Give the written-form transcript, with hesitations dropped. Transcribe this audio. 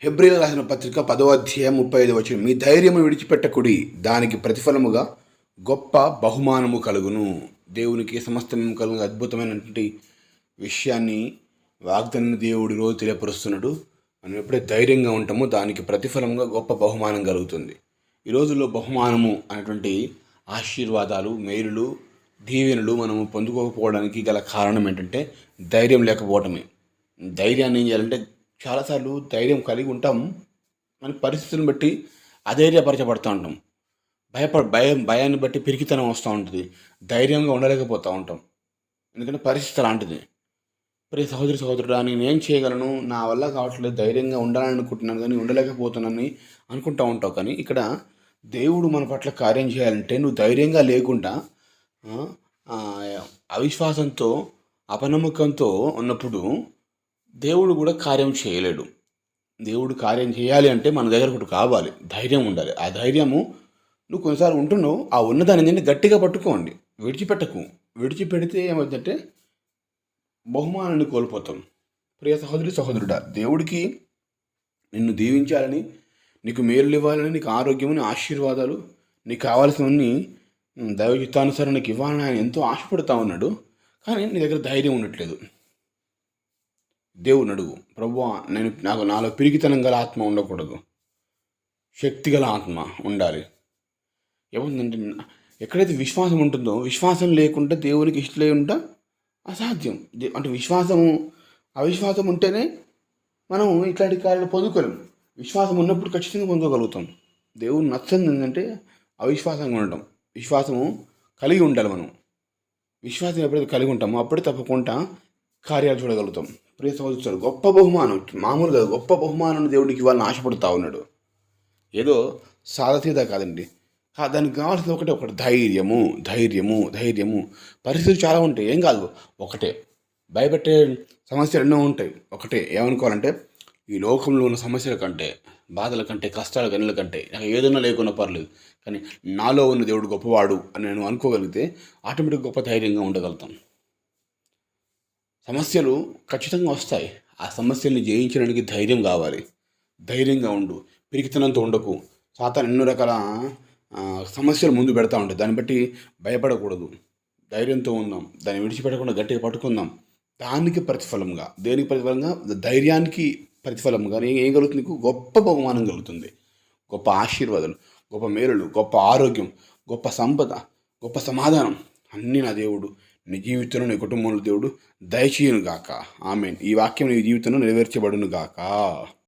హెబ్రీయులకు రాసిన పత్రిక 10వ అధ్యాయం 35వ వచనం. మీ ధైర్యము విడిచిపెట్టకుడి, దానికి ప్రతిఫలముగా గొప్ప బహుమానము కలుగును. దేవునికి సమస్తం కలుగు అద్భుతమైనటువంటి విషయాన్ని వాగ్దాన దేవుడి రోజు తెలియపరుస్తున్నాడు. మనం ఎప్పుడైతే ధైర్యంగా ఉంటామో దానికి ప్రతిఫలంగా గొప్ప బహుమానం కలుగుతుంది. ఈ రోజుల్లో బహుమానము అనేటువంటి ఆశీర్వాదాలు, మేలులు, దీవెనలు మనము పొందుకోకపోవడానికి గల కారణం ఏంటంటే ధైర్యం లేకపోవటమే. ధైర్యాన్ని ఏం చేయాలంటే, చాలాసార్లు ధైర్యం కలిగి ఉంటాం, మన పరిస్థితులను బట్టి అధైర్యపరచబడుతూ ఉంటాం. భయాన్ని బట్టి పిరికితనం వస్తూ ఉంటుంది. ధైర్యంగా ఉండలేకపోతూ ఉంటాం, ఎందుకంటే పరిస్థితి అలాంటిది. ప్రియ సహోదరుడా, నేనేం చేయగలను, నా వల్ల కావట్లేదు, ధైర్యంగా ఉండాలని అనుకుంటున్నాను కానీ ఉండలేకపోతున్నానని అనుకుంటూ ఉంటావు. కానీ ఇక్కడ దేవుడు మన పట్ల కార్యం చేయాలంటే నువ్వు ధైర్యంగా లేకుండా అవిశ్వాసంతో, అపనమ్మకంతో ఉన్నప్పుడు దేవుడు కూడా కార్యం చేయలేడు. దేవుడు కార్యం చేయాలి అంటే మన దగ్గర ఒకటి కావాలి, ధైర్యం ఉండాలి. ఆ ధైర్యము నువ్వు కొన్నిసార్లు ఉంటున్నావు, ఆ ఉన్నదాన్ని గట్టిగా పట్టుకోండి, విడిచిపెట్టకు. విడిచిపెడితే ఏమవుతుందంటే బహుమానాన్ని కోల్పోతాం. ప్రియ సహోదరుడా, దేవుడికి నిన్ను దీవించాలని, నీకు మేలు ఇవ్వాలని, నీకు ఆరోగ్యమని, ఆశీర్వాదాలు, నీకు కావాల్సినవన్నీ దైవ చిత్తానుసారం నీకు ఇవ్వాలని ఆయన ఎంతో ఆశపడుతూ ఉన్నాడు. కానీ నీ దగ్గర ధైర్యం ఉండట్లేదు. దేవుని అడుగు, ప్రభువా, నాలో పిరికితనం గల ఆత్మ ఉండకూడదు, శక్తి గల ఆత్మ ఉండాలి. ఏముందంటే, ఎక్కడైతే విశ్వాసం ఉంటుందో, విశ్వాసం లేకుండా దేవునికి ఇష్టలే ఉంటా అసాధ్యం. అంటే అవిశ్వాసం ఉంటేనే మనం ఇట్లాంటి కార్యాలు పొందుకోలేం. విశ్వాసం ఉన్నప్పుడు ఖచ్చితంగా పొందుకోగలుగుతాం. దేవుడు నచ్చంది ఏంటంటే అవిశ్వాసంగా ఉండటం. విశ్వాసము కలిగి ఉండాలి. మనం విశ్వాసం ఎప్పుడైతే కలిగి ఉంటామో అప్పుడే తప్పకుండా కార్యాలు చూడగలుగుతాం. ప్రియ సహోదరుడు, గొప్ప బహుమానం, మామూలుగా గొప్ప బహుమానం దేవుడికి ఇవ్వాలని ఆశపడుతూ ఉన్నాడు. ఏదో సాదతీదా కాదండి. దానికి కావాల్సింది ఒకటి ధైర్యము. పరిస్థితులు చాలా ఉంటాయి, ఏం కాదు, ఒకటే. భయపెట్టే సమస్యలు ఎన్నో ఉంటాయి. ఒకటే ఏమనుకోవాలంటే, ఈ లోకంలో ఉన్న సమస్యల కంటే, బాధల కంటే, కష్టాల గనుల కంటే నాకు ఏదైనా లేకున్నా పర్లేదు, కానీ నాలో ఉన్న దేవుడు గొప్పవాడు అని నేను అనుకోగలిగితే ఆటోమేటిక్గా గొప్ప ధైర్యంగా ఉండగలుగుతాం. సమస్యలు ఖచ్చితంగా వస్తాయి. ఆ సమస్యల్ని జయించడానికి ధైర్యం కావాలి. ధైర్యంగా ఉండు, పిరికితనంతో ఉండకు. సాతాను ఎన్నో రకాల సమస్యలు ముందు పెడతా ఉంటాయి, దాన్ని బట్టి భయపడకూడదు. ధైర్యంతో ఉందాం, దాన్ని విడిచిపెట్టకుండా గట్టిగా పట్టుకుందాం. దానికి ప్రతిఫలంగా, దేనికి ప్రతిఫలంగా, ధైర్యానికి ప్రతిఫలంగా ఏం కలుగుతుంది? నీకు గొప్ప బహుమానం కలుగుతుంది, గొప్ప ఆశీర్వాదాలు, గొప్ప మేలులు, గొప్ప ఆరోగ్యం, గొప్ప సంపద, గొప్ప సమాధానం అన్నీ నా దేవుడు నీ జీవితంలో, నీ కుటుంబంలో దేవుడు దయచేయును గాక. ఆమేన్. ఈ వాక్యం నీ జీవితంలో నెరవేర్చబడును గాక.